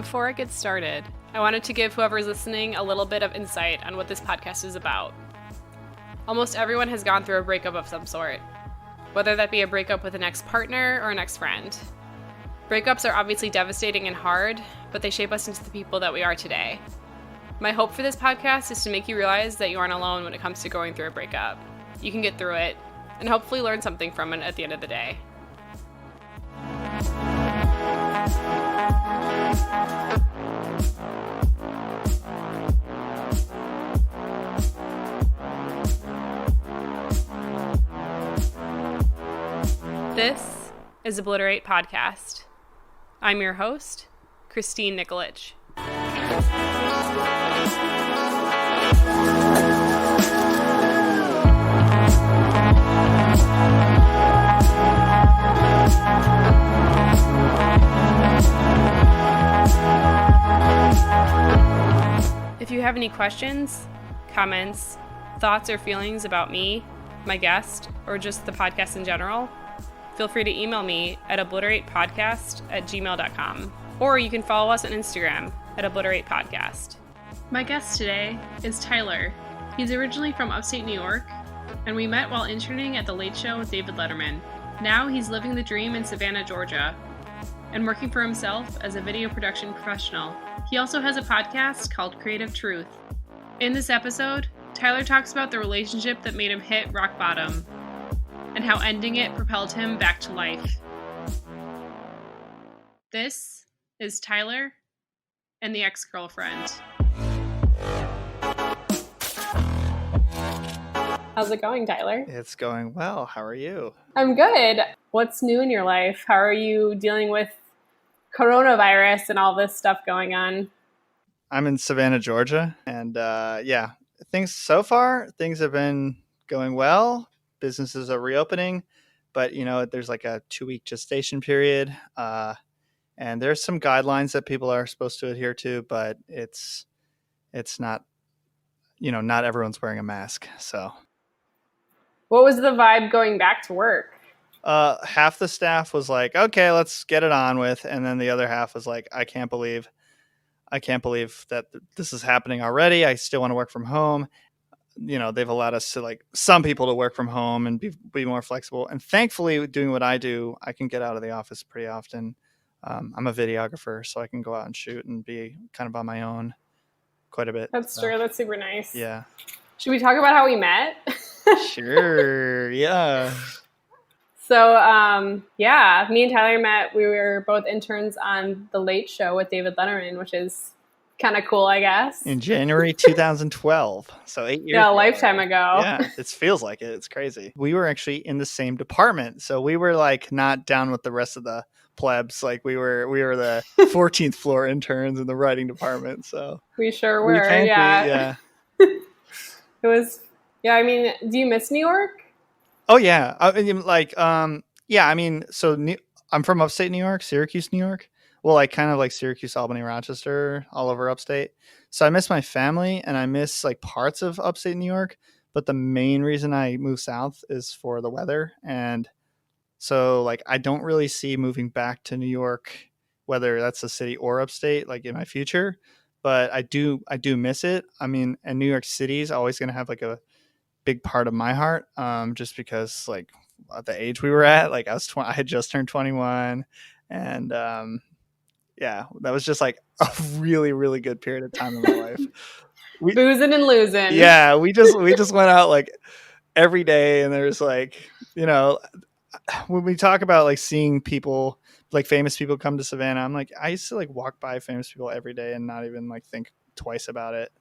Before I get started, I wanted to give whoever's listening a little bit of insight on what this podcast is about. Almost everyone has gone through a breakup of some sort, whether that be a breakup with an ex-partner or an ex-friend. Breakups are obviously devastating and hard, but they shape us into the people that we are today. My hope for this podcast is to make you realize that you aren't alone when it comes to going through a breakup. You can get through it, and hopefully learn something from it at the end of the day. This is Obliterate Podcast. I'm your host, Christine Nikolic. If you have any questions, comments, thoughts, or feelings about me, my guest, or just the podcast in general, feel free to email me at obliteratepodcast@gmail.com, or you can follow us on Instagram at obliteratepodcast. My guest today is Tyler. He's originally from upstate New York, and we met while interning at The Late Show with David Letterman. Now he's living the dream in Savannah, Georgia, and working for himself as a video production professional. He also has a podcast called Creative Truth. In this episode, Tyler talks about the relationship that made him hit rock bottom, and how ending it propelled him back to life. This is Tyler and the Ex-Girlfriend. How's it going, Tyler? It's going well. How are you? I'm good. What's new in your life? How are you dealing with coronavirus and all this stuff going on? I'm in Savannah, Georgia, and things have been going well. Businesses are reopening, but there's like a 2-week gestation period, and there's some guidelines that people are supposed to adhere to, but it's not, not everyone's wearing a mask. So, what was the vibe going back to work? Half the staff was like, "Okay, let's get it on with," and then the other half was like, "I can't believe that this is happening already. I still want to work from home." They've allowed us to, like, some people to work from home and be more flexible. And thankfully, doing what I do, I can get out of the office pretty often. I'm a videographer, so I can go out and shoot and be kind of on my own quite a bit. That's true. That's super nice. Yeah. Should we talk about how we met? Sure. Yeah. So, me and Tyler met. We were both interns on The Late Show with David Letterman, which is kind of cool, I guess. In January 2012. So 8 years ago. A lifetime ago. Yeah, it feels like it. It's crazy. We were actually in the same department. So we were like not down with the rest of the plebs. Like we were the 14th floor interns in the writing department. So we sure were. Yeah. It was, I mean, do you miss New York? Oh yeah. I'm from upstate New York, Syracuse, New York. Well, like kind of like Syracuse, Albany, Rochester, all over upstate. So I miss my family and I miss like parts of upstate New York. But the main reason I moved south is for the weather. And so like I don't really see moving back to New York, whether that's a city or upstate, like in my future. But I do miss it. I mean, and New York City is always going to have like a big part of my heart, just because like at the age we were at, like I had just turned 21, and that was just like a really, really good period of time in my life. Boozing and losing. Yeah, we just went out like every day, and there's like, when we talk about like seeing people, like famous people come to Savannah, I'm like, I used to like walk by famous people every day and not even like think twice about it.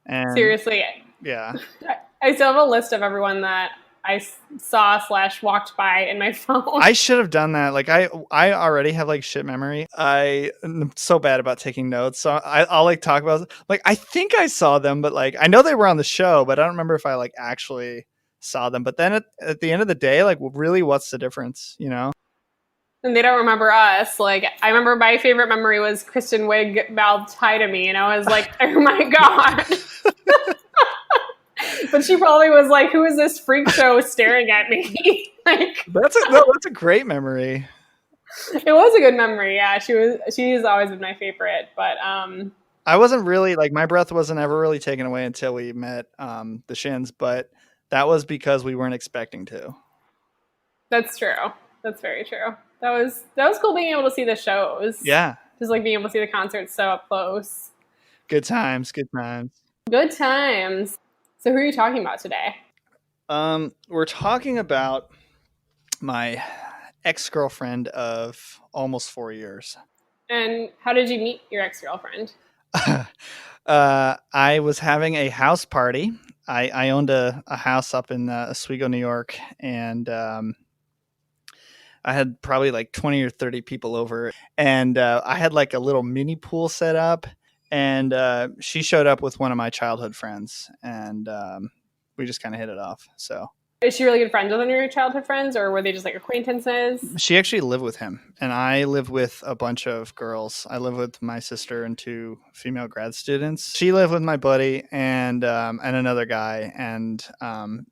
And seriously, yeah, I still have a list of everyone that I saw / walked by in my phone. I should have done that. Like I already have like shit memory. I'm so bad about taking notes. So I'll like talk about, like, I think I saw them, but like I know they were on the show, but I don't remember if I like actually saw them. But then at the end of the day, like, really, what's the difference, And they don't remember us. Like, I remember my favorite memory was Kristen Wiig mouthed hi to me, and I was like, oh my God. But she probably was like, who is this freak show staring at me? Like, that's a great memory. It was a good memory. Yeah, she's always been my favorite. But I wasn't really like my breath wasn't ever really taken away until we met the Shins, but that was because we weren't expecting to. that's true. That's very true. That was cool being able to see the shows. Yeah. Just like being able to see the concerts so up close. Good times, good times. Good times. So who are you talking about today? We're talking about my ex-girlfriend of almost 4 years. And how did you meet your ex-girlfriend? I was having a house party. I owned a house up in Oswego, New York, and I had probably like 20 or 30 people over, and I had like a little mini pool set up, and she showed up with one of my childhood friends, and we just kind of hit it off. So is she really good friends with one of your childhood friends, or were they just like acquaintances? she actually lived with him, and I lived with a bunch of girls. I lived with my sister and 2 female grad students. She lived with my buddy and another guy, and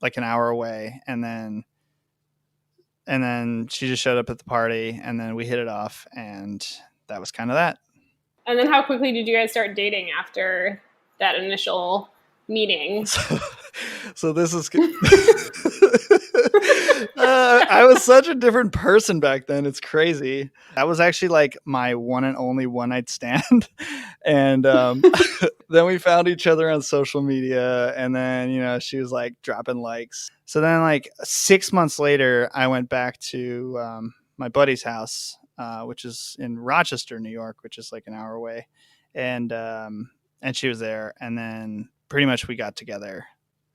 like an hour away, and then she just showed up at the party, and then we hit it off, and that was kind of that. And then how quickly did you guys start dating after that initial meeting? So this is good. I was such a different person back then. It's crazy. That was actually like my one and only one night stand. And then we found each other on social media, and then, she was like dropping likes. So then like 6 months later, I went back to my buddy's house, which is in Rochester, New York, which is like an hour away. And she was there. And then pretty much we got together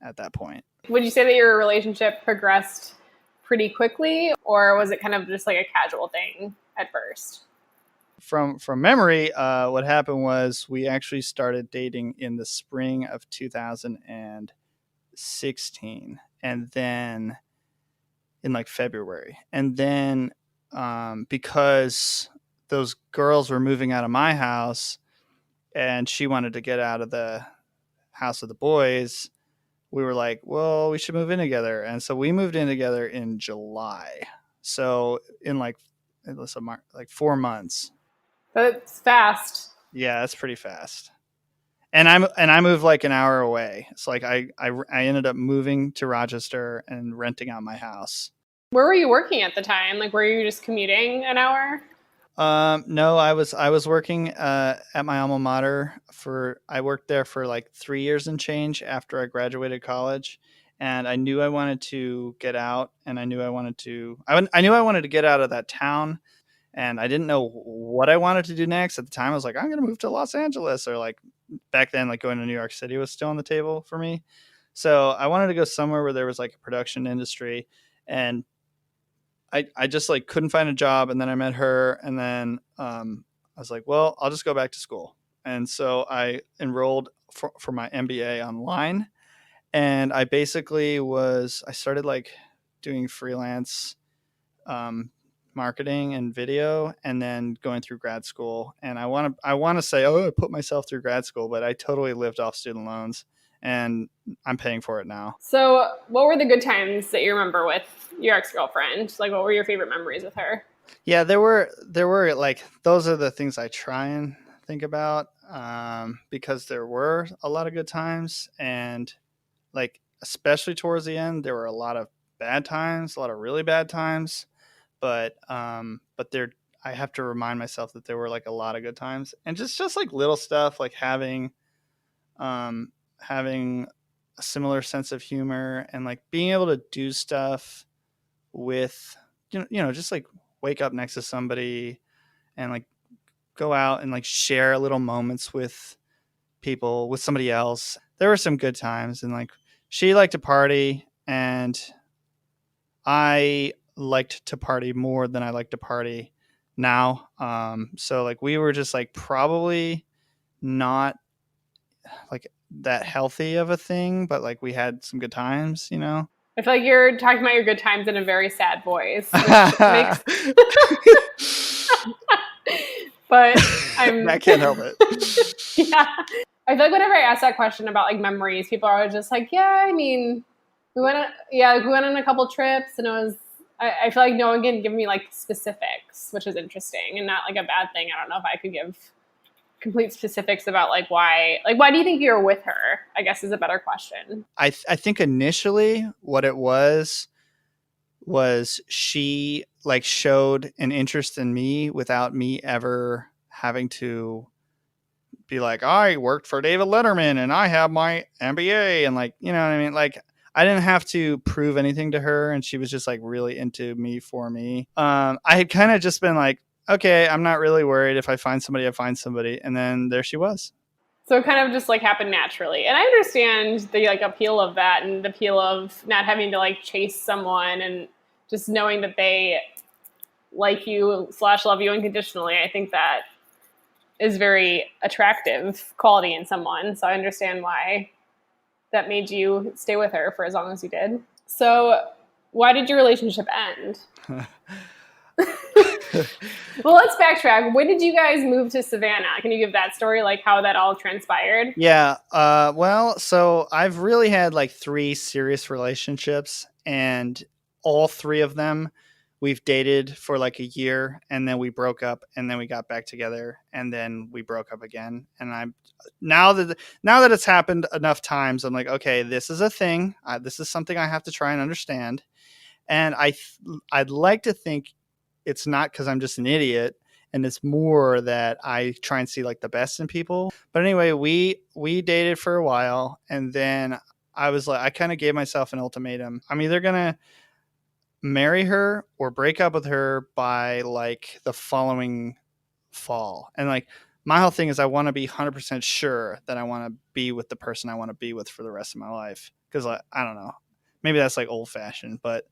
at that point. Would you say that your relationship progressed pretty quickly, or was it kind of just like a casual thing at first? From memory, what happened was we actually started dating in the spring of 2016, and then in like February. And then because those girls were moving out of my house and she wanted to get out of the house of the boys, we were like, well, we should move in together. And so we moved in together in July. So in like 4 months. That's fast. Yeah, that's pretty fast. And I moved like an hour away. It's like I ended up moving to Rochester and renting out my house. Where were you working at the time? Like, were you just commuting an hour? No, I was working at my alma mater I worked there for like 3 years and change after I graduated college, and I knew I wanted to get out, and I knew I wanted to get out of that town, and I didn't know what I wanted to do next. At the time, I was like, I'm going to move to Los Angeles, or like back then, like going to New York City was still on the table for me. So I wanted to go somewhere where there was like a production industry, and I just like couldn't find a job. And then I met her, and then I was like, well, I'll just go back to school. And so I enrolled for my MBA online, and I basically I started like doing freelance marketing and video, and then going through grad school. And I want to say, I put myself through grad school, but I totally lived off student loans, and I'm paying for it now. So what were the good times that you remember with your ex-girlfriend? Like, what were your favorite memories with her? Yeah, there were like, those are the things I try and think about, because there were a lot of good times, and like especially towards the end, there were a lot of bad times, a lot of really bad times, but there, I have to remind myself that there were like a lot of good times, and just like little stuff like having a similar sense of humor, and like being able to do stuff with just like wake up next to somebody and like go out and like share little moments with people, with somebody else. There were some good times, and like she liked to party, and I liked to party more than I like to party now. So like we were just like probably not like that healthy of a thing, but like we had some good times. I feel like you're talking about your good times in a very sad voice, which makes but I can't help it. Yeah. I feel like whenever I ask that question about like memories, people are always just like, yeah, I mean, we went on a couple trips, and it was, I feel like no one can give me like specifics. dynamics, which is interesting and not like a bad thing. I don't know if I could give complete specifics about like why do you think you were with her, I guess, is a better question. I think initially what it was she like showed an interest in me without me ever having to be like, I worked for David Letterman and I have my MBA, and like, you know what I mean? Like, I didn't have to prove anything to her, and she was just like really into me for me. I had kind of just been like, okay, I'm not really worried. If I find somebody, I find somebody. And then there she was. So it kind of just like happened naturally. And I understand the like appeal of that and the appeal of not having to like chase someone and just knowing that they like you / love you unconditionally. I think that is very attractive quality in someone. So I understand why that made you stay with her for as long as you did. So why did your relationship end? Well, let's backtrack. When did you guys move to Savannah? Can you give that story, like how that all transpired? Yeah. Well, so I've really had like 3 serious relationships, and all 3 of them we've dated for like a year, and then we broke up, and then we got back together, and then we broke up again. And I'm now that it's happened enough times, I'm like, okay, this is a thing. This is something I have to try and understand. And I'd like to think it's not because I'm just an idiot, and it's more that I try and see like the best in people. But anyway, we dated for a while, and then I was like, I kind of gave myself an ultimatum. I'm either gonna marry her or break up with her by like the following fall. And like my whole thing is I want to be 100% sure that I want to be with the person I want to be with for the rest of my life. Because I don't know, maybe that's like old fashioned, but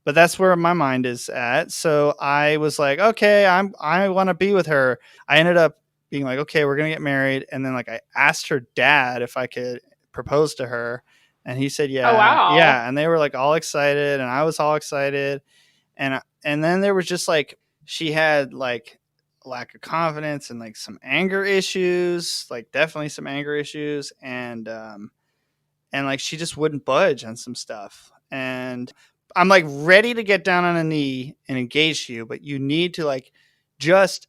that's where my mind is at. So I was like, okay, I want to be with her. I ended up being like, okay, we're gonna get married. And then like I asked her dad if I could propose to her, and he said, yeah. Oh, wow. Yeah. And they were like all excited, and I was all excited. And then there was just like, she had like lack of confidence and like some anger issues, like definitely some anger issues. And like, she just wouldn't budge on some stuff. And I'm like ready to get down on a knee and engage you, but you need to like just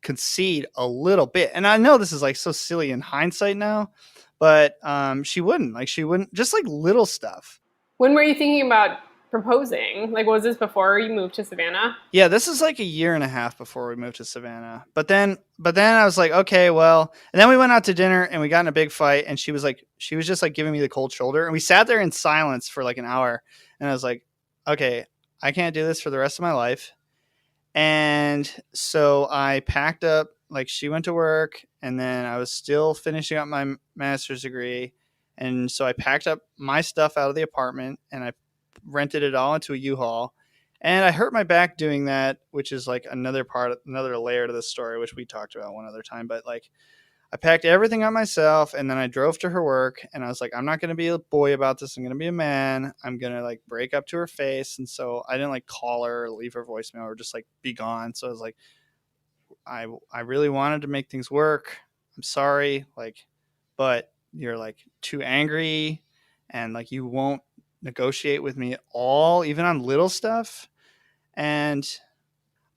concede a little bit. And I know this is like so silly in hindsight now, but she wouldn't just like little stuff. When were you thinking about proposing? Like, was this before you moved to Savannah? Yeah, this is like a year and a half before we moved to Savannah. But then I was like, okay, well, and then we went out to dinner and we got in a big fight, and she was just like giving me the cold shoulder, and we sat there in silence for like an hour, and I was like, okay, I can't do this for the rest of my life. And so I packed up, like she went to work, and then I was still finishing up my master's degree. And so I packed up my stuff out of the apartment and I rented it all into a U-Haul. And I hurt my back doing that, which is like another layer to the story, which we talked about one other time. But like, I packed everything up myself, and then I drove to her work, and I was like, I'm not going to be a boy about this. I'm going to be a man. I'm going to like break up to her face. And so I didn't like call her or leave her voicemail or just like be gone. So I was like, I really wanted to make things work. I'm sorry. Like, but you're like too angry, and like you won't negotiate with me at all, even on little stuff. And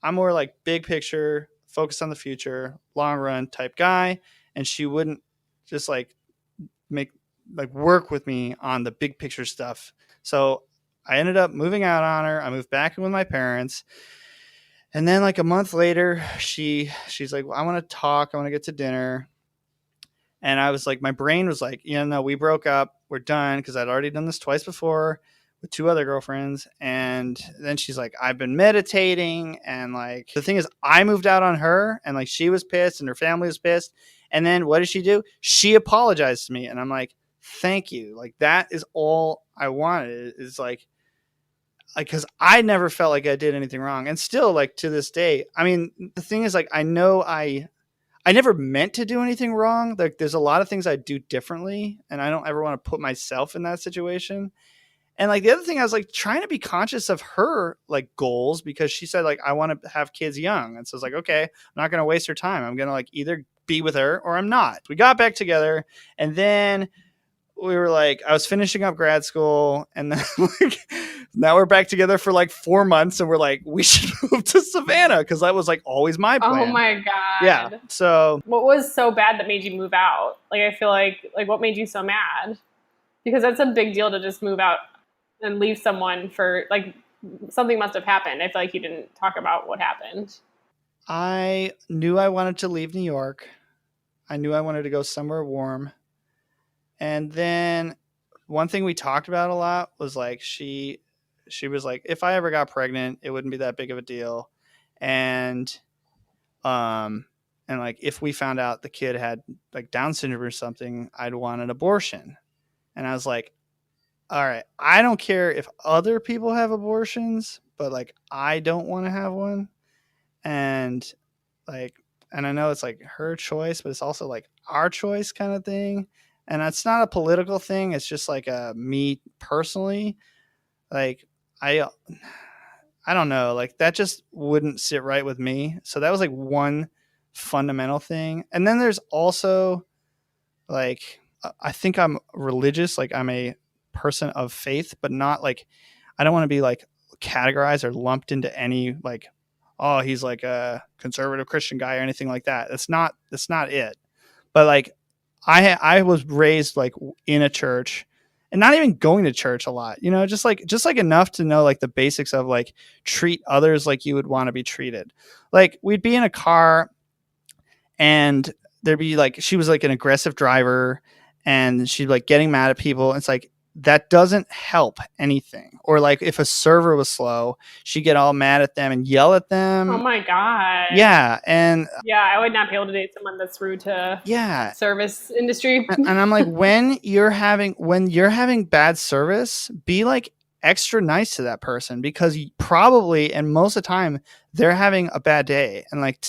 I'm more like big picture, focus on the future, long run type guy. And she wouldn't just like work with me on the big picture stuff. So I ended up moving out on her. I moved back in with my parents. And then like a month later, she's like, well, I want to talk. I want to get to dinner. And I was like, my brain was like, no, we broke up. We're done. Because I'd already done this twice before with 2 other girlfriends. And then she's like, I've been meditating. And like, the thing is, I moved out on her, and like, she was pissed and her family was pissed. And then what did she do? She apologized to me. And I'm like, thank you. Like, that is all I wanted, is like, because I never felt like I did anything wrong. And still, like, to this day, I mean, the thing is, like, I know I never meant to do anything wrong. Like, there's a lot of things I do differently, and I don't ever want to put myself in that situation. And like, the other thing, I was like trying to be conscious of her like goals, because she said like, I want to have kids young. And so I was like, okay, I'm not going to waste her time. I'm going to like either be with her or I'm not. We got back together, and then we were like, I was finishing up grad school, and then like now we're back together for like 4 months, and we're like, we should move to Savannah because that was like always my plan. Oh my God. Yeah. So what was so bad that made you move out? Like, I feel like what made you so mad? Because that's a big deal to just move out and leave someone for like something must have happened. I feel like you didn't talk about what happened. I knew I wanted to leave New York. I knew I wanted to go somewhere warm. And then one thing we talked about a lot was like she was like, if I ever got pregnant, it wouldn't be that big of a deal. And and like if we found out the kid had like Down syndrome or something, I'd want an abortion. And I was like, all right, I don't care if other people have abortions, but like I don't want to have one. And like, and I know it's like her choice, but it's also like our choice kind of thing. And it's not a political thing. It's just like a me personally. Like I don't know. Like that just wouldn't sit right with me. So that was like one fundamental thing. And then there's also like I think I'm religious. Like I'm a person of faith, but not like I don't want to be like categorized or lumped into any like, oh, he's like a conservative Christian guy or anything like that. That's not it. But like I was raised like in a church and not even going to church a lot, you know, just like enough to know like the basics of like treat others like you would want to be treated. Like we'd be in a car and there'd be like, she was like an aggressive driver and she'd like getting mad at people. It's like, that doesn't help anything. Or like if a server was slow, she'd get all mad at them and yell at them. Oh my God. Yeah. And yeah, I would not be able to date someone that's rude to service industry. And I'm like, when you're having bad service, be like extra nice to that person because probably, and most of the time they're having a bad day and like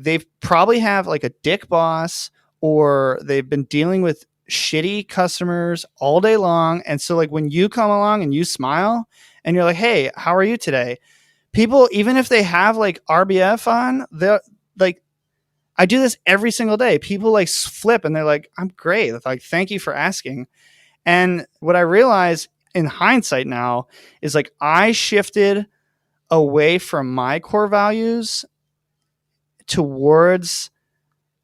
they've probably have like a dick boss or they've been dealing with shitty customers all day long. And so like when you come along and you smile and you're like, hey, how are you today? People, even if they have like RBF on, they're like, I do this every single day. People like flip and they're like, I'm great. It's like, thank you for asking. And what I realize in hindsight now is like I shifted away from my core values towards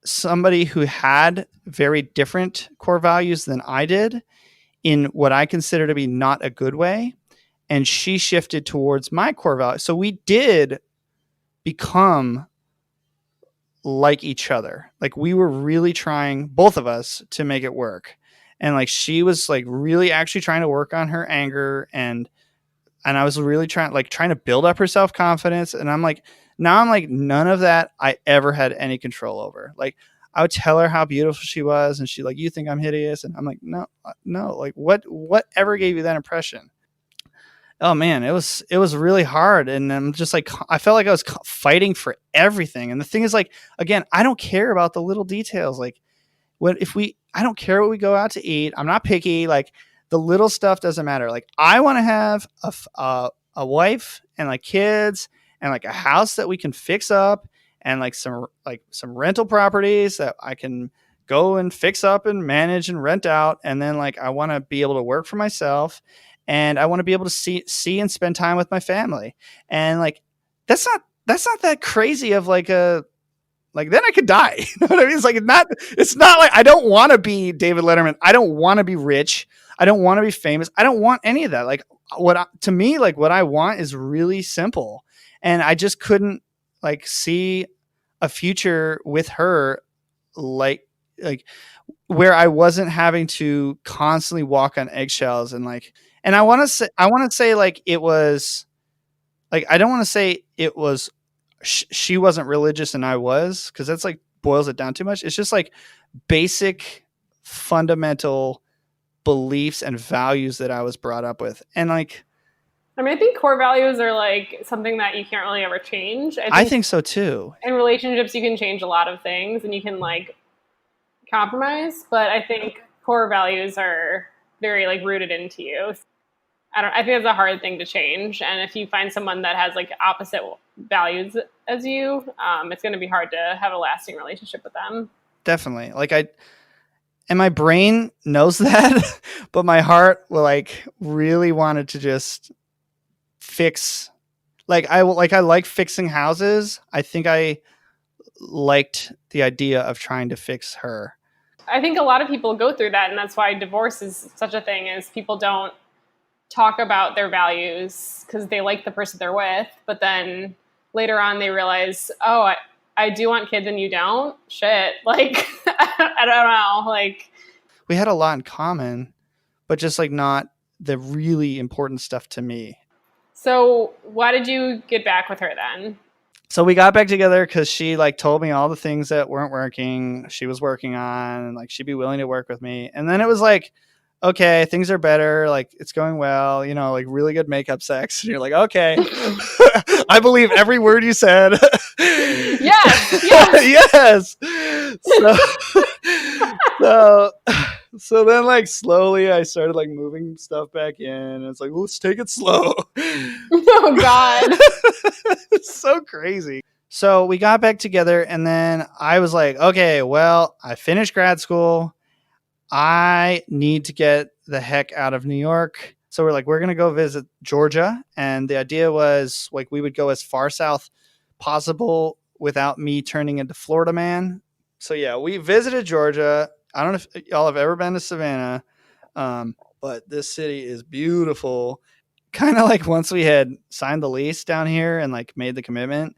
somebody who had very different core values than I did in what I consider to be not a good way. And she shifted towards my core values. So we did become like each other. Like we were really trying, both of us, to make it work. And like she was like really actually trying to work on her anger and I was really trying to build up her self-confidence. And I'm like, now I'm like, none of that I ever had any control over. Like I would tell her how beautiful she was and she like, you think I'm hideous? And I'm like, no, like whatever gave you that impression? Oh man, it was really hard. And I'm just like, I felt like I was fighting for everything. And the thing is like, again, I don't care about the little details. Like I don't care what we go out to eat. I'm not picky. Like the little stuff doesn't matter. Like I want to have a wife and like kids and like a house that we can fix up and like some rental properties that I can go and fix up and manage and rent out. And then like, I want to be able to work for myself and I want to be able to see and spend time with my family. And like, that's not that crazy of like then I could die. You know what I mean? It's like, it's not like, I don't want to be David Letterman. I don't want to be rich. I don't want to be famous. I don't want any of that. Like what I want is really simple. And I just couldn't like see a future with her, like where I wasn't having to constantly walk on eggshells and like, and I want to say like, it was like, I don't want to say it was, she wasn't religious and I was, because that's like boils it down too much. It's just like basic fundamental beliefs and values that I was brought up with. And like, I mean, I think core values are like something that you can't really ever change. I think so too. In relationships, you can change a lot of things and you can like compromise, but I think core values are very like rooted into you. I think it's a hard thing to change. And if you find someone that has like opposite values as you, it's going to be hard to have a lasting relationship with them. Definitely. Like And my brain knows that, but my heart will like really wanted to just fix. I like fixing houses. I think I liked the idea of trying to fix her. I think a lot of people go through that, and that's why divorce is such a thing, is people don't talk about their values because they like the person they're with, but then later on they realize, oh, I do want kids and you don't? Shit. Like, I don't know. Like, we had a lot in common, but just like not the really important stuff to me. So why did you get back with her then? So we got back together because she like told me all the things that weren't working, she was working on, and like she'd be willing to work with me. And then it was like, okay, things are better, like it's going well, you know, like really good makeup sex. And you're like, okay, I believe every word you said. Yes, yes. So then like slowly I started like moving stuff back in, and it's like, let's take it slow. Oh God. It's so crazy. So we got back together, and then I was like, okay, well, I finished grad school. I need to get the heck out of New York. So we're like, we're going to go visit Georgia. And the idea was like, we would go as far south possible without me turning into Florida man. So yeah, we visited Georgia. I don't know if y'all have ever been to Savannah, but this city is beautiful. Kind of like once we had signed the lease down here and like made the commitment,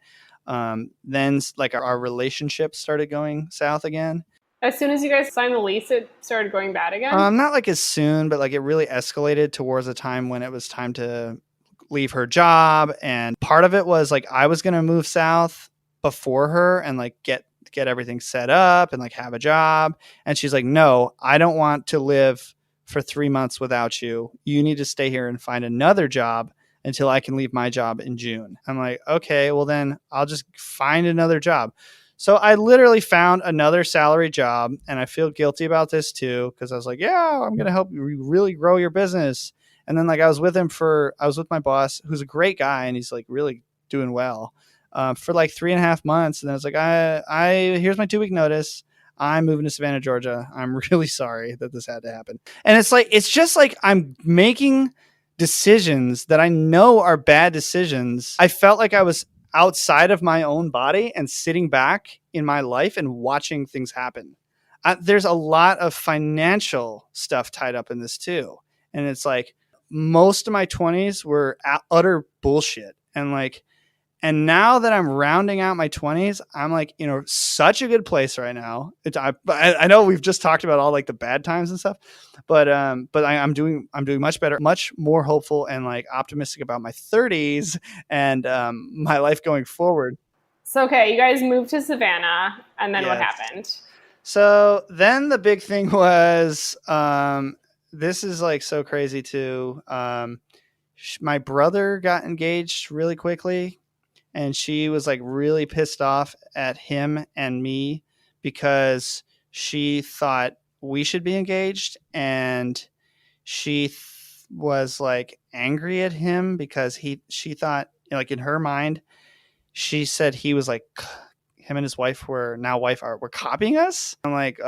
then like our relationship started going south again. As soon as you guys signed the lease, it started going bad again? Not like as soon, but like it really escalated towards a time when it was time to leave her job. And part of it was like I was going to move south before her and like get everything set up and like have a job. And she's like, no, I don't want to live for 3 months without you. You need to stay here and find another job until I can leave my job in June. I'm like, okay, well then I'll just find another job. So I literally found another salary job, and I feel guilty about this too, because I was like, yeah, I'm going to help you really grow your business. And then like I was with my boss, who's a great guy, and he's like really doing well for like 3.5 months. And I was like, I here's my 2-week notice. I'm moving to Savannah, Georgia. I'm really sorry that this had to happen. And it's just like I'm making decisions that I know are bad decisions. I felt like I was outside of my own body and sitting back in my life and watching things happen. There's a lot of financial stuff tied up in this too. And it's like most of my 20s were utter bullshit. And now that I'm rounding out my 20s, I'm like, such a good place right now. I know we've just talked about all like the bad times and stuff, but I'm doing much better, much more hopeful and like optimistic about my 30s and my life going forward. So, okay, you guys moved to Savannah, and then Yes. what happened? So then the big thing was, this is like so crazy too. My brother got engaged really quickly. And she was like really pissed off at him and me because she thought we should be engaged. And she was like angry at him because she thought, like in her mind, she said he was like, him and his wife were copying us. I'm like,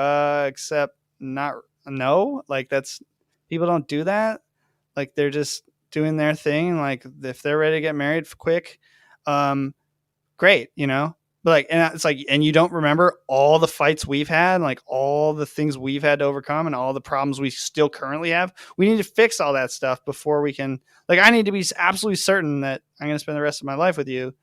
except not, no, like that's, people don't do that. Like they're just doing their thing. Like if they're ready to get married quick, great, but like, and it's like, and you don't remember all the fights we've had, like all the things we've had to overcome and all the problems we still currently have. We need to fix all that stuff before we can, like, I need to be absolutely certain that I'm going to spend the rest of my life with you.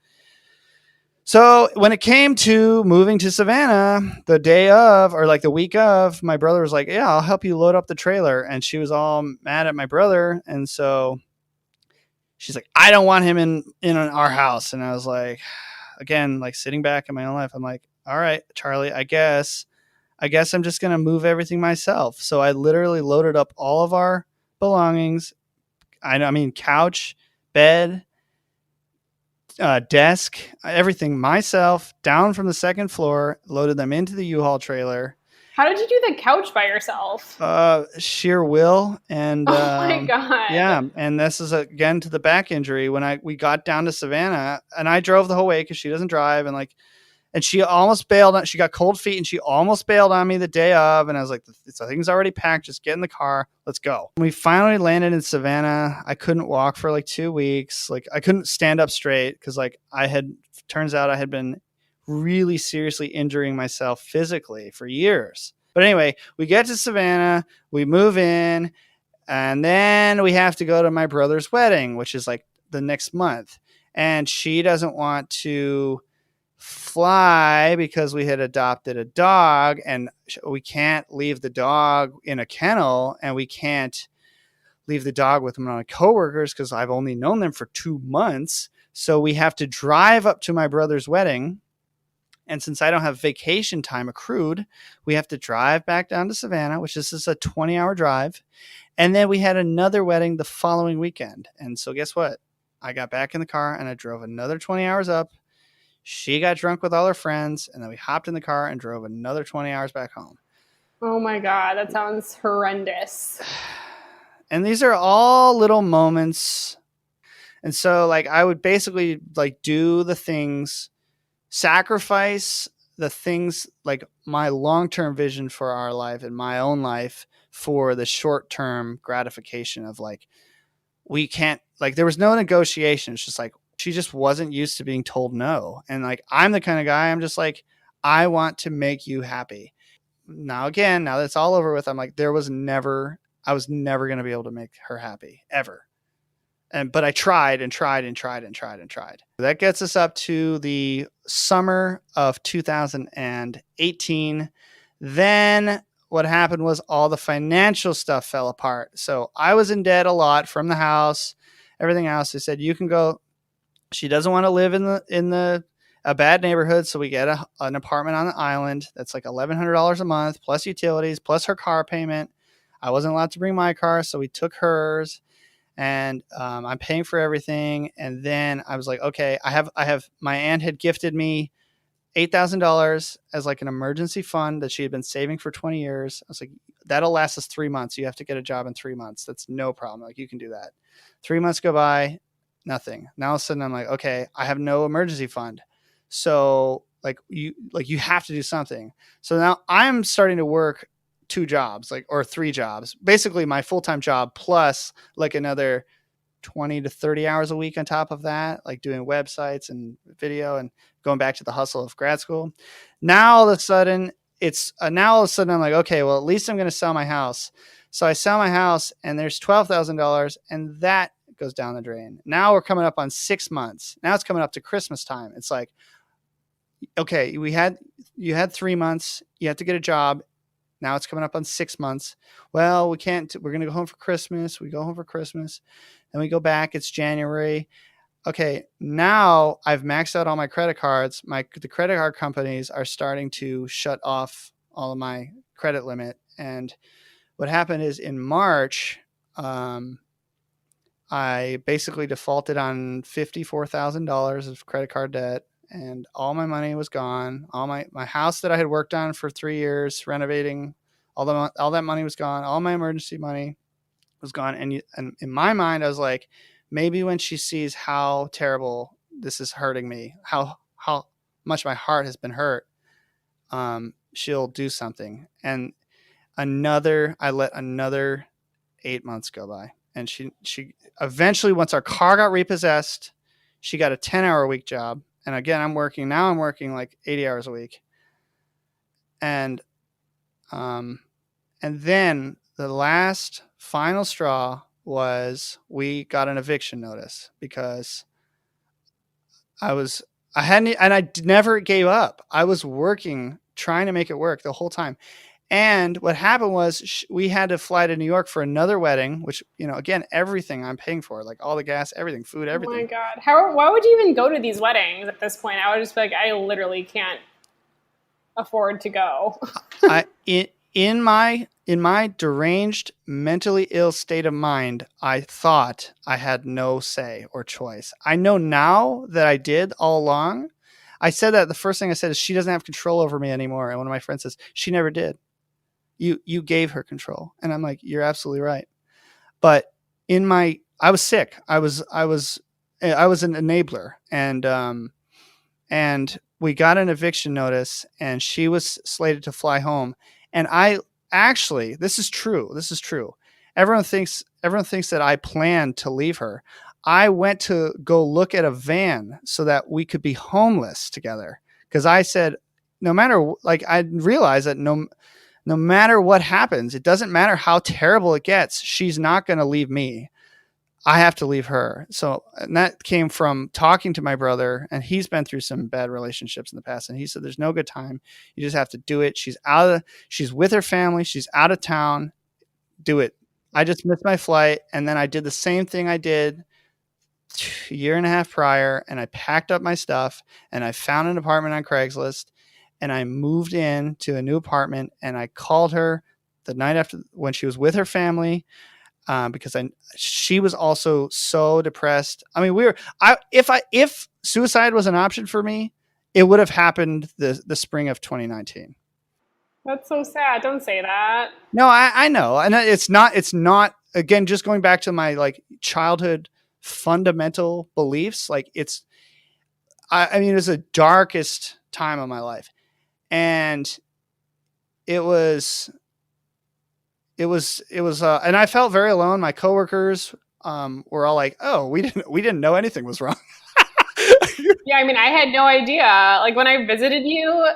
So when it came to moving to Savannah, the day of, or like the week of, my brother was like, yeah, I'll help you load up the trailer. And she was all mad at my brother. And so she's like, I don't want him in our house. And I was like, again, like sitting back in my own life, I'm like, all right, Charlie, I guess I'm just going to move everything myself. So I literally loaded up all of our belongings. I mean, couch, bed, desk, everything myself, down from the second floor, loaded them into the U-Haul trailer. How did you do the couch by yourself? Sheer will. And oh my God. Yeah. And this is again to the back injury when we got down to Savannah, and I drove the whole way because she doesn't drive. And she almost bailed on, she got cold feet and she almost bailed on me the day of. And I was like, the thing's already packed. Just get in the car. Let's go. We finally landed in Savannah. I couldn't walk for like 2 weeks. Like I couldn't stand up straight because like turns out I had been really seriously injuring myself physically for years. But anyway, we get to Savannah, we move in, and then we have to go to my brother's wedding, which is like the next month. And she doesn't want to fly because we had adopted a dog and we can't leave the dog in a kennel and we can't leave the dog with my coworkers because I've only known them for 2 months. So we have to drive up to my brother's wedding. And since I don't have vacation time accrued, we have to drive back down to Savannah, which is a 20-hour drive. And then we had another wedding the following weekend. And so guess what? I got back in the car and I drove another 20 hours up. She got drunk with all her friends, and then we hopped in the car and drove another 20 hours back home. Oh my God, that sounds horrendous. And these are all little moments. And so like I would basically like do the things, sacrifice the things like my long-term vision for our life and my own life for the short-term gratification of like, we can't, like there was no negotiation. It's just like, she just wasn't used to being told no. And like, I'm the kind of guy, I'm just like, I want to make you happy. Now, again, now that it's all over with, I'm like, I was never going to be able to make her happy ever. But I tried and tried and tried and tried and tried. That gets us up to the summer of 2018. Then what happened was all the financial stuff fell apart. So I was in debt a lot from the house, everything else. They said, you can go. She doesn't want to live in a bad neighborhood, so we get an apartment on the island that's like $1,100 a month plus utilities plus her car payment. I wasn't allowed to bring my car, so we took hers, and I'm paying for everything. And then I was like, okay, I have my aunt had gifted me $8,000 as like an emergency fund that she had been saving for 20 years. I was like, that'll last us 3 months. You have to get a job in 3 months. That's no problem. Like you can do that. 3 months go by. Nothing. Now all of a sudden I'm like, okay, I have no emergency fund. So like you have to do something. So now I'm starting to work 2 jobs, like, or 3 jobs, basically my full-time job plus like another 20 to 30 hours a week on top of that, like doing websites and video and going back to the hustle of grad school. Now all of a sudden I'm like, okay, well, at least I'm going to sell my house. So I sell my house and there's $12,000 and that goes down the drain. Now we're coming up on 6 months. Now it's coming up to Christmas time. It's like, okay, you had 3 months. You have to get a job. Now it's coming up on 6 months. Well, we're going to go home for Christmas. We go home for Christmas. Then we go back. It's January. Okay, now I've maxed out all my credit cards. The credit card companies are starting to shut off all of my credit limit. And what happened is in March, I basically defaulted on $54,000 of credit card debt, and all my money was gone. All my house that I had worked on for 3 years renovating, all that money was gone. All my emergency money was gone. And in my mind, I was like, maybe when she sees how terrible this is hurting me, how much my heart has been hurt, she'll do something. And I let another 8 months go by. And she eventually, once our car got repossessed, she got a 10-hour-a-week job. And again, I'm working like 80 hours a week. And then the last final straw was we got an eviction notice because I never gave up. I was working, trying to make it work the whole time. And what happened was we had to fly to New York for another wedding, which, again, everything I'm paying for, like all the gas, everything, food, everything. Oh my God. Why would you even go to these weddings at this point? I would just be like, I literally can't afford to go. In my deranged, mentally ill state of mind, I thought I had no say or choice. I know now that I did all along. I said that the first thing I said is she doesn't have control over me anymore. And one of my friends says, she never did. You gave her control. And I'm like, you're absolutely right. But I was sick. I was an enabler. And and we got an eviction notice, and she was slated to fly home. And I actually, this is true. This is true. Everyone thinks that I planned to leave her. I went to go look at a van so that we could be homeless together. Because I said, no matter, like, I realized that no matter what happens, it doesn't matter how terrible it gets. She's not going to leave me. I have to leave her. So, and that came from talking to my brother, and he's been through some bad relationships in the past. And he said, there's no good time. You just have to do it. She's with her family. She's out of town. Do it. I just missed my flight. And then I did the same thing I did a year and a half prior. And I packed up my stuff, and I found an apartment on Craigslist, and I moved in to a new apartment, and I called her the night after when she was with her family. Because she was also so depressed. I mean, if suicide was an option for me, it would have happened the spring of 2019. That's so sad. Don't say that. No, I know, and it's not. Again, just going back to my like childhood fundamental beliefs, like I mean, it was the darkest time of my life, and it was and I felt very alone. My coworkers were all like, "Oh, we didn't know anything was wrong." Yeah, I mean, I had no idea. Like when I visited you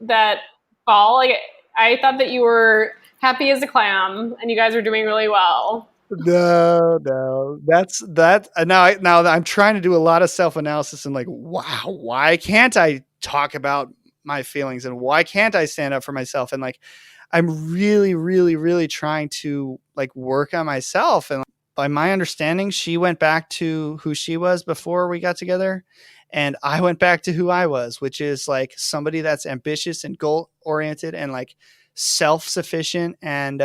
that fall, like I thought that you were happy as a clam and you guys were doing really well. No, that's that. Now I'm trying to do a lot of self-analysis and like, wow, why can't I talk about my feelings, and why can't I stand up for myself? And like, I'm really, really, really trying to like work on myself. And by my understanding, she went back to who she was before we got together. And I went back to who I was, which is like somebody that's ambitious and goal oriented and like self-sufficient. And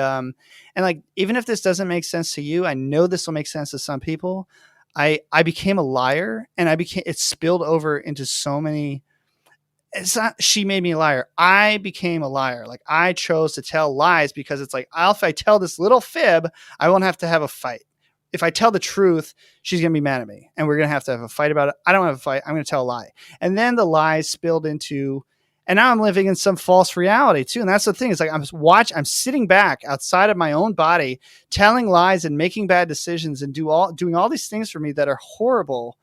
like, even if this doesn't make sense to you, I know this will make sense to some people. I became a liar, and it spilled over into so many. It's not she made me a liar. I became a liar. Like I chose to tell lies because it's like, if I tell this little fib, I won't have to have a fight. If I tell the truth, she's going to be mad at me and we're going to have a fight about it. I don't have a fight. I'm going to tell a lie. And then the lies spilled into, and now I'm living in some false reality too. And that's the thing. It's like, I'm sitting back outside of my own body, telling lies and making bad decisions and doing all these things for me that are horrible.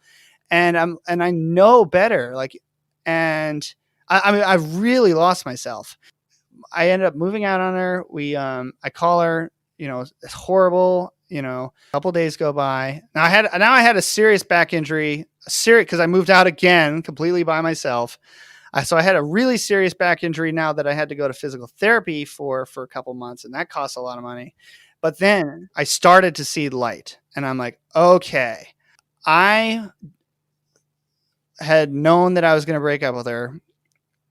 And I know better. Like, and I mean, I've really lost myself. I ended up moving out on her. I call her, it's horrible. A couple days go by. Now I had a serious back injury, because I moved out again completely by myself. So I had a really serious back injury now that I had to go to physical therapy for a couple months, and that costs a lot of money. But then I started to see light, and I'm like, okay, I had known that I was going to break up with her.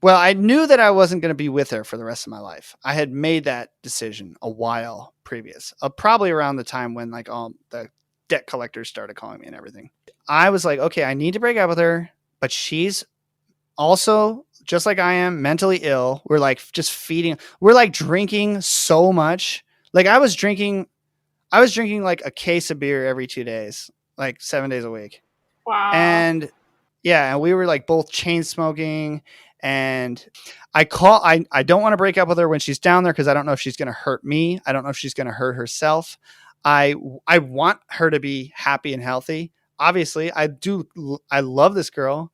Well, I knew that I wasn't going to be with her for the rest of my life. I had made that decision a while previous, probably around the time when like all the debt collectors started calling me and everything. I was like, okay, I need to break up with her, but she's also, just like I am, mentally ill. We're like we're like drinking so much. Like I was drinking like a case of beer every 2 days, like 7 days a week. Wow. And yeah, and we were like both chain smoking. And I don't want to break up with her when she's down there because I don't know if she's going to hurt me. I don't know if she's going to hurt herself. I want her to be happy and healthy. Obviously, I do. I love this girl.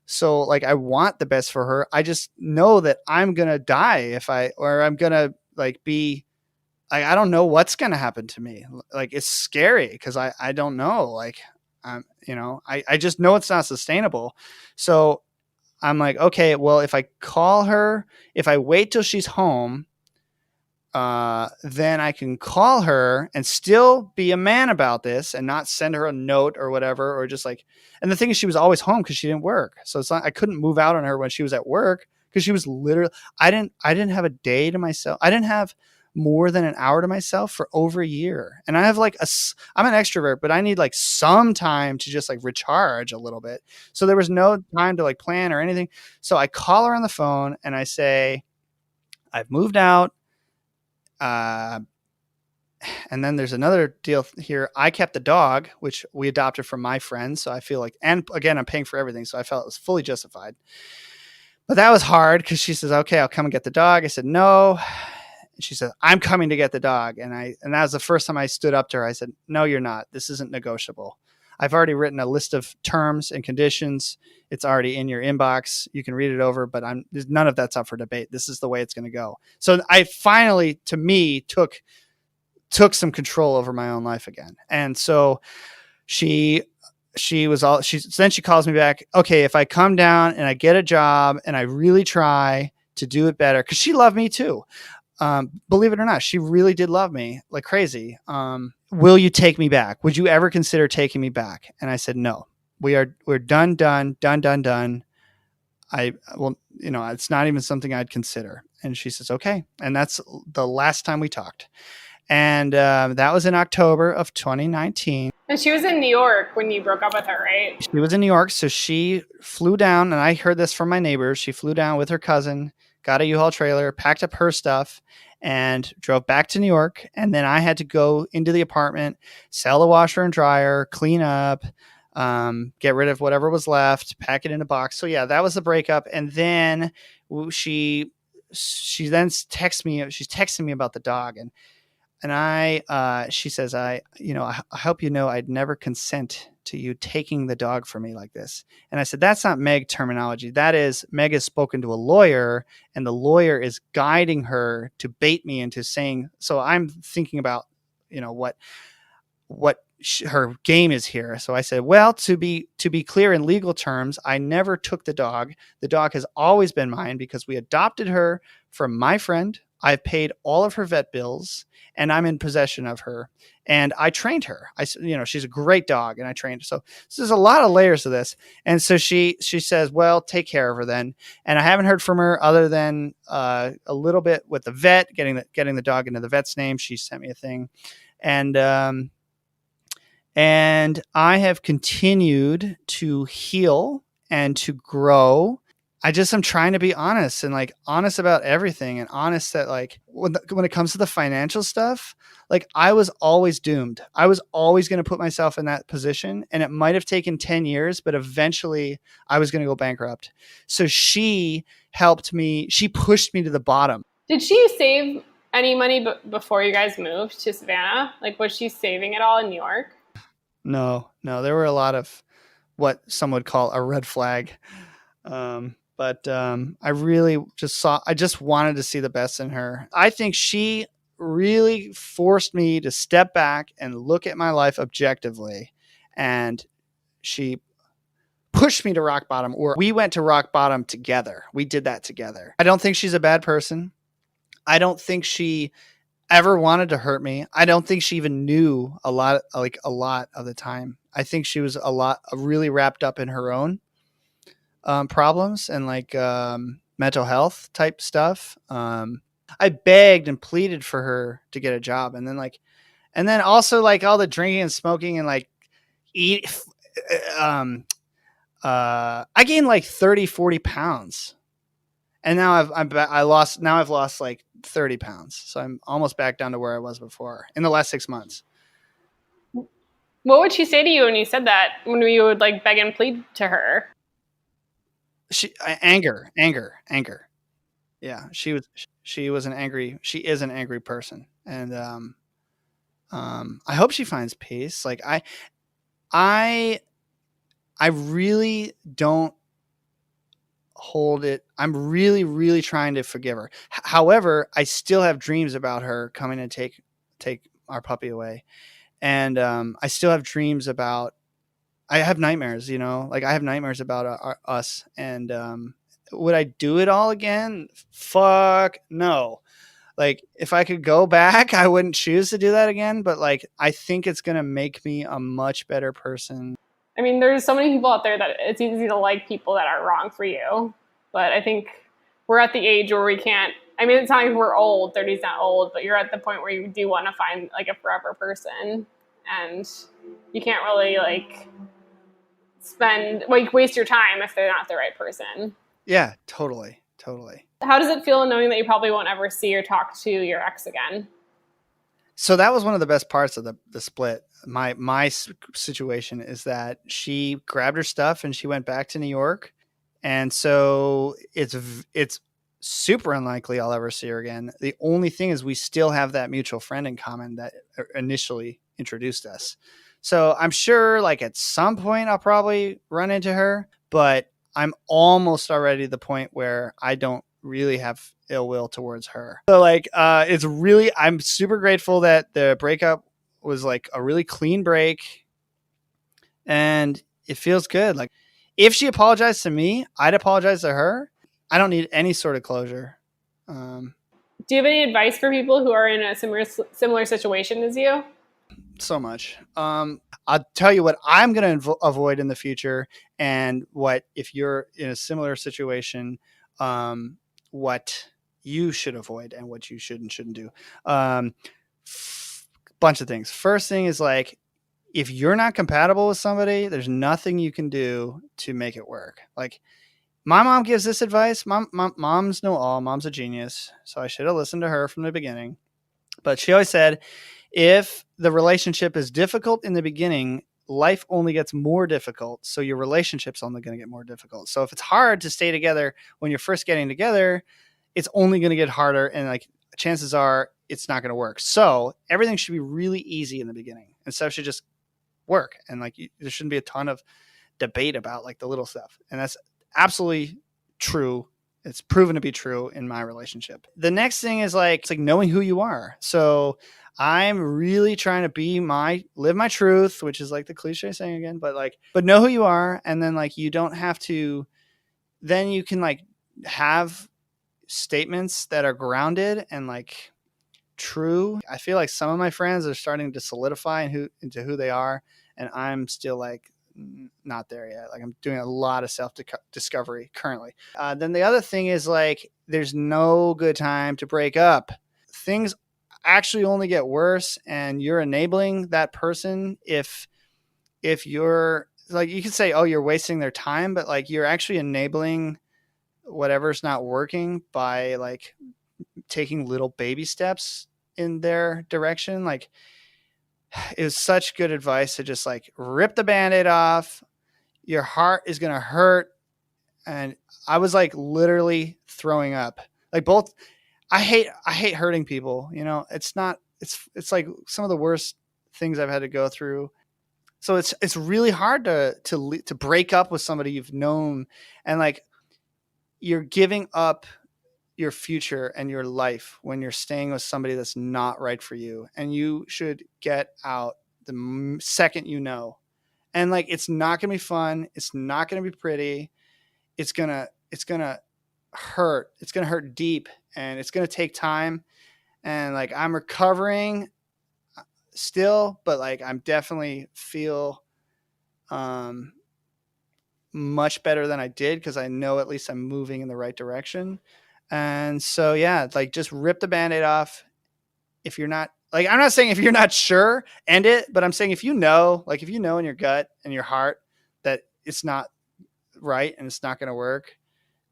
So like I want the best for her. I just know that I'm going to die I'm going to like be like, I don't know what's going to happen to me. Like it's scary because I don't know. Like, I just know it's not sustainable. So I'm like, okay, well, if I call her, if I wait till she's home, then I can call her and still be a man about this and not send her a note or whatever, or just like, and the thing is she was always home because she didn't work. So it's not, I couldn't move out on her when she was at work because she was literally, I didn't have a day to myself. I didn't have more than an hour to myself for over a year. And I have like I'm an extrovert, but I need like some time to just like recharge a little bit. So there was no time to like plan or anything. So I call her on the phone and I say, I've moved out. And then there's another deal here. I kept the dog, which we adopted from my friend. So I feel like, and again, I'm paying for everything. So I felt it was fully justified. But that was hard because she says, okay, I'll come and get the dog. I said, no. And she said, I'm coming to get the dog. And that was the first time I stood up to her. I said, no, you're not. This isn't negotiable. I've already written a list of terms and conditions. It's already in your inbox. You can read it over, but none of that's up for debate. This is the way it's going to go. So I finally, to me, took some control over my own life again. And so then she calls me back. Okay, if I come down and I get a job and I really try to do it better, because she loved me too. Believe it or not, she really did love me like crazy. Will you take me back? Would you ever consider taking me back? And I said, no, we're done. It's not even something I'd consider. And she says, okay. And that's the last time we talked. And that was in October of 2019. And she was in New York when you broke up with her, right? She was in New York. So she flew down, and I heard this from my neighbors. She flew down with her cousin, got a U-Haul trailer, packed up her stuff, and drove back to New York. And then I had to go into the apartment, sell the washer and dryer, clean up, get rid of whatever was left, pack it in a box. So yeah, that was the breakup. And then she then texts me. She's texting me about the dog, and she says, I hope you know I'd never consent to you taking the dog from me like this. And I said, that's not Meg terminology. That is, Meg has spoken to a lawyer, and the lawyer is guiding her to bait me into saying, so I'm thinking about, what her game is here. So I said, well, to be clear in legal terms, I never took the dog. The dog has always been mine because we adopted her from my friend. I've paid all of her vet bills, and I'm in possession of her. And I trained her. She's a great dog, and I trained her. So there's a lot of layers to this. And so she says, well, take care of her then. And I haven't heard from her other than a little bit with the vet, getting the dog into the vet's name. She sent me a thing. And I have continued to heal and to grow. I'm trying to be honest and honest about everything, and honest that when it comes to the financial stuff, I was always doomed. I was always going to put myself in that position, and it might have taken 10 years, but eventually I was going to go bankrupt. So she helped me. She pushed me to the bottom. Did she save any money before you guys moved to Savannah? Was she saving it all in New York? No, there were a lot of what some would call a red flag. But I really I just wanted to see the best in her. I think she really forced me to step back and look at my life objectively. And she pushed me to rock bottom, or we went to rock bottom together. We did that together. I don't think she's a bad person. I don't think she ever wanted to hurt me. I don't think she even knew a lot of the time. I think she was really wrapped up in her own problems and mental health type stuff. I begged and pleaded for her to get a job. And then also all the drinking and smoking and I gained 30, 40 pounds. And now I've lost 30 pounds. So I'm almost back down to where I was before in the last 6 months. What would she say to you when you said that, when you would beg and plead to her? Anger. Yeah. She is an angry person. And, I hope she finds peace. I really don't hold it. I'm really, really trying to forgive her. However, I still have dreams about her coming to take our puppy away. And, I still have dreams about, I have nightmares, I have nightmares about us. And would I do it all again? Fuck no. If I could go back, I wouldn't choose to do that again. But I think it's going to make me a much better person. I mean, there's so many people out there that it's easy to like people that are wrong for you. But I think we're at the age where we can't, it's not like we're old, 30's not old, but you're at the point where you do want to find a forever person. And you can't really waste your time if they're not the right person. Yeah, totally. How does it feel knowing that you probably won't ever see or talk to your ex again? So that was one of the best parts of the split. My situation is that she grabbed her stuff and she went back to New York, and so it's super unlikely I'll ever see her again. The only thing is we still have that mutual friend in common that initially introduced us. So I'm sure like at some point I'll probably run into her, but I'm almost already at the point where I don't really have ill will towards her. So like it's really, I'm super grateful that the breakup was like a really clean break and it feels good. Like if she apologized to me, I'd apologize to her. I don't need any sort of closure. Do you have any advice for people who are in a similar situation as you? So much. I'll tell you what I'm going to avoid in the future, and what if you're in a similar situation, what you should avoid and what you should and shouldn't do. Bunch of things. First thing is like, if you're not compatible with somebody, there's nothing you can do to make it work. Like my mom gives this advice. Moms know all. Mom's a genius, so I should have listened to her from the beginning. But she always said, if the relationship is difficult in the beginning, life only gets more difficult. So your relationship's only going to get more difficult. So if it's hard to stay together when you're first getting together, it's only going to get harder. And like chances are it's not going to work. So everything should be really easy in the beginning, and stuff should just work. And like there shouldn't be a ton of debate about like the little stuff. And that's absolutely true. It's proven to be true in my relationship. The next thing is like, it's like knowing who you are. So I'm really trying to live my truth, which is like the cliche saying again, but know who you are. And then like, you don't have to, then you can like have statements that are grounded and like true. I feel like some of my friends are starting to solidify into who they are. And I'm still like, not there yet. Like I'm doing a lot of self discovery currently. Then the other thing is like, there's no good time to break up. Things actually only get worse, and you're enabling that person. If you're like, you could say, oh, you're wasting their time, but like you're actually enabling whatever's not working by like taking little baby steps in their direction. Like, it was such good advice to just like rip the Band-Aid off. Your heart is going to hurt. And I was like literally throwing up. Like both, I hate hurting people. You know, it's like some of the worst things I've had to go through. So it's really hard to break up with somebody you've known, and like you're giving up your future and your life when you're staying with somebody that's not right for you. And you should get out the second you know. And like, it's not going to be fun. It's not going to be pretty. It's going to hurt. It's going to hurt deep, and it's going to take time. And like, I'm recovering still, but like, I'm definitely feel, much better than I did, because I know at least I'm moving in the right direction. And so, yeah, like just rip the Band-Aid off. If you're not like, I'm not saying if you're not sure, end it, but I'm saying if you know in your gut and your heart that it's not right and it's not going to work,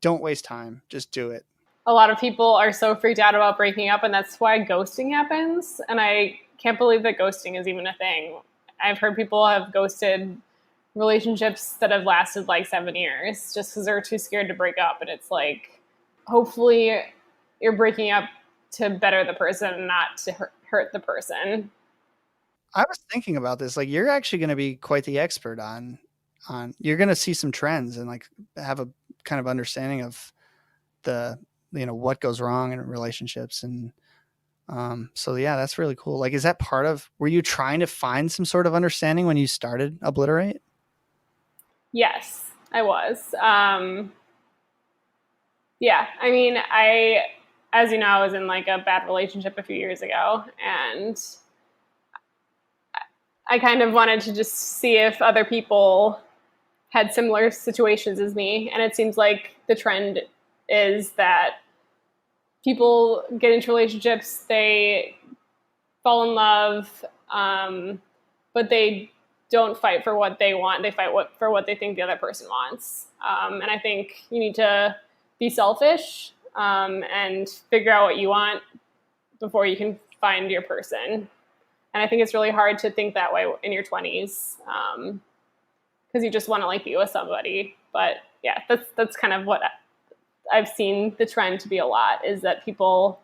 don't waste time. Just do it. A lot of people are so freaked out about breaking up, and that's why ghosting happens. And I can't believe that ghosting is even a thing. I've heard people have ghosted relationships that have lasted like 7 years just because they're too scared to break up. And it's like, hopefully you're breaking up to better the person and not to hurt the person. I was thinking about this. Like, you're actually going to be quite the expert on you're going to see some trends and like have a kind of understanding of the, what goes wrong in relationships. And so yeah, that's really cool. Like, is that were you trying to find some sort of understanding when you started Obliterate? Yes, I was. Yeah, I mean, as you know, I was in like a bad relationship a few years ago, and I kind of wanted to just see if other people had similar situations as me. And it seems like the trend is that people get into relationships, they fall in love, but they don't fight for what they want. They fight for what they think the other person wants. And I think you need to be selfish and figure out what you want before you can find your person. And I think it's really hard to think that way in your 20s because you just want to like be with somebody. But yeah, that's kind of what I've seen the trend to be a lot, is that people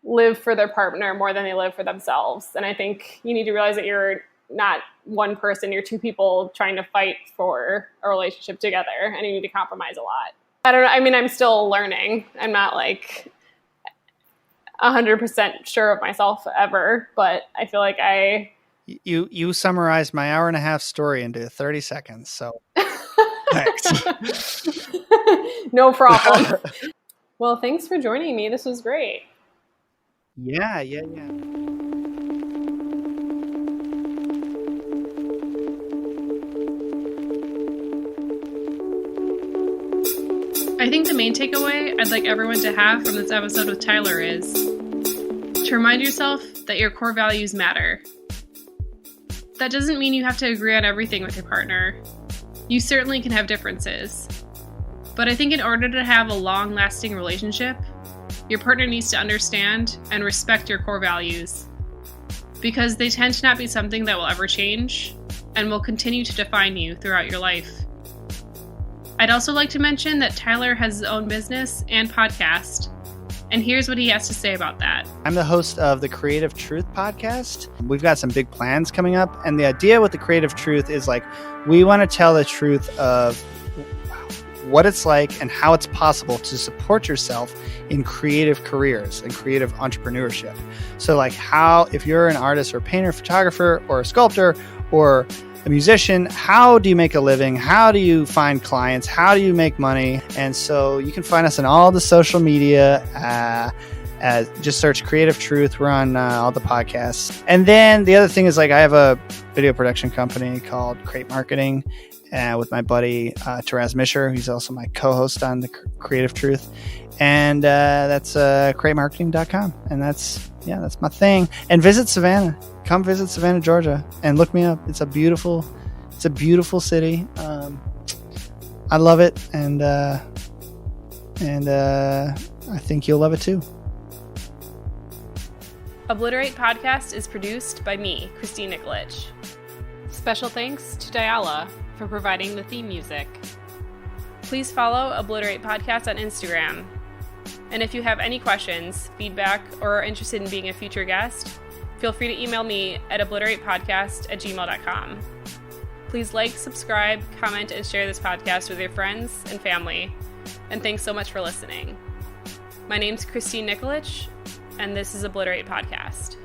live for their partner more than they live for themselves. And I think you need to realize that you're not one person, you're two people trying to fight for a relationship together, and you need to compromise a lot. I don't know. I mean, I'm still learning. I'm not like 100% sure of myself ever, but I feel like You summarized my hour and a half story into 30 seconds. So thanks. No problem. Well, thanks for joining me. This was great. Yeah. I think the main takeaway I'd like everyone to have from this episode with Tyler is to remind yourself that your core values matter. That doesn't mean you have to agree on everything with your partner. You certainly can have differences. But I think in order to have a long-lasting relationship, your partner needs to understand and respect your core values, because they tend to not be something that will ever change and will continue to define you throughout your life. I'd also like to mention that Tyler has his own business and podcast, and here's what he has to say about that. I'm the host of the Creative Truth podcast. We've got some big plans coming up, and the idea with the Creative Truth is like, we want to tell the truth of what it's like and how it's possible to support yourself in creative careers and creative entrepreneurship. So like how, if you're an artist or painter, photographer, or a sculptor, or a musician, how do you make a living? How do you find clients? How do you make money? And so you can find us on all the social media. Just search Creative Truth. We're on all the podcasts. And then the other thing is, like, I have a video production company called Crate Marketing with my buddy Taraz Misher. He's also my co-host on the Creative Truth. And that's cratemarketing.com. And that's my thing. And visit Savannah. Come visit Savannah, Georgia, and look me up. It's a beautiful city. I love it, and I think you'll love it too. Obliterate Podcast is produced by me, Christine Nikolic. Special thanks to Diala for providing the theme music. Please follow Obliterate Podcast on Instagram. And if you have any questions, feedback, or are interested in being a future guest, feel free to email me at obliteratepodcast@gmail.com. Please like, subscribe, comment, and share this podcast with your friends and family. And thanks so much for listening. My name's Christine Nikolic, and this is Obliterate Podcast.